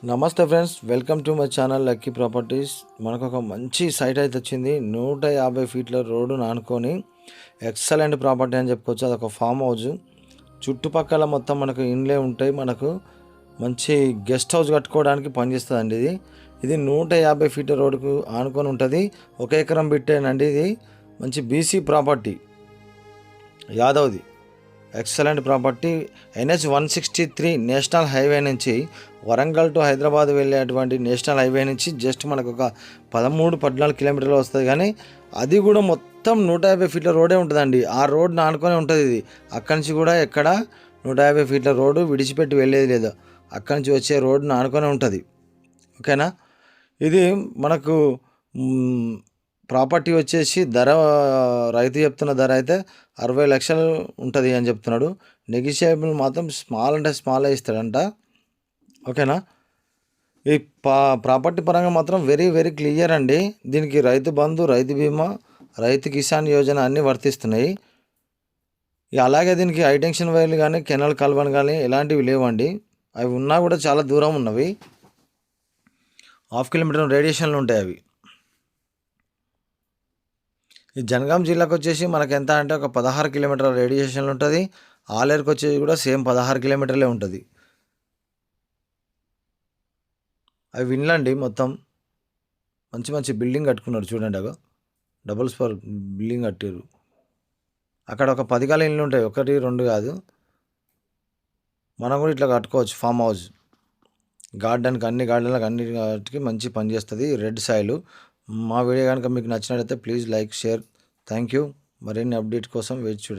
నమస్తే friends, welcome to my channel lucky properties. మనకు ఒక మంచి సైట్ అయితే వచ్చింది. 150 ఫీట్ల రోడ్డును ఆనుకొని ఎక్సలెంట్ ప్రాపర్టీ అని చెప్పుకోవచ్చు. అదొక ఫామ్ హౌస్. చుట్టుపక్కల మొత్తం మనకు ఇండ్లే ఉంటాయి. మనకు మంచి గెస్ట్ హౌస్ కట్టుకోవడానికి పనిచేస్తుంది అండి. ఇది 150 ఫీట్ల రోడ్డుకు ఆనుకొని ఉంటుంది. 1 ఎకరం బిట్టేనండి. ఇది మంచి బీసీ ప్రాపర్టీ, యాదవ్ది. Excellent property. NH 163 national highway నుంచి వరంగల్ టు హైదరాబాద్ వెళ్ళేటువంటి నేషనల్ హైవే నుంచి జస్ట్ మనకు ఒక 13-14 కిలోమీటర్లు వస్తుంది. కానీ అది కూడా మొత్తం 150 ఫీట్ల రోడే ఉంటుందండి. ఆ రోడ్ని ఆనుకొని ఉంటుంది ఇది. అక్కడి నుంచి కూడా ఎక్కడ 150 ఫీట్ల రోడ్డు విడిచిపెట్టి వెళ్ళేది లేదు. అక్కడి నుంచి వచ్చే రోడ్డుని ఆనుకొని ఉంటుంది. ఓకేనా. ఇది మనకు ప్రాపర్టీ వచ్చేసి రైతు చెప్తున్న ధర అయితే 60 లక్షలు ఉంటుంది అని చెప్తున్నాడు. నెగిషియబుల్ మాత్రం స్మాల్ అంటే స్మాల్ ఇస్తాడంట. ఓకేనా. ఈ ప్రాపర్టీ పరంగా మాత్రం వెరీ వెరీ క్లియర్ అండి. దీనికి రైతు బంధు, రైతు బీమా, రైతు కిసాన్ యోజన అన్నీ వర్తిస్తున్నాయి. అలాగే దీనికి హైటెన్షన్ వైర్లు కానీ కెనాల్ కల్వన్ కానీ ఎలాంటివి లేవండి. అవి ఉన్నా కూడా చాలా దూరం ఉన్నవి. 1/2 కిలోమీటర్ రేడియేషన్లు ఉంటాయి అవి. ఈ జనగాం జిల్లాకు వచ్చేసి మనకు ఎంత అంటే ఒక 16 కిలోమీటర్ల రేడియేషన్లు ఉంటుంది. ఆలేరుకు వచ్చేసి కూడా సేమ్ 16 కిలోమీటర్లే ఉంటుంది. అవి వినలండి. మొత్తం మంచి మంచి బిల్డింగ్ కట్టుకున్నారు చూడండి. అగో డబుల్ స్టోర్ బిల్డింగ్ కట్టారు. అక్కడ ఒక 10 గల ఇళ్ళు ఉంటాయి, 1, 2 కాదు. మనం కూడా ఇట్లా కట్టుకోవచ్చు ఫామ్ హౌస్. గార్డెన్కి అన్నిటికీ మంచి పని చేస్తుంది. Red soil. మా వీడియో కనుక మీకు నచ్చినట్లయితే please like, share. Thank you. మరిన్ని అప్డేట్ కోసం వేచి చూడండి.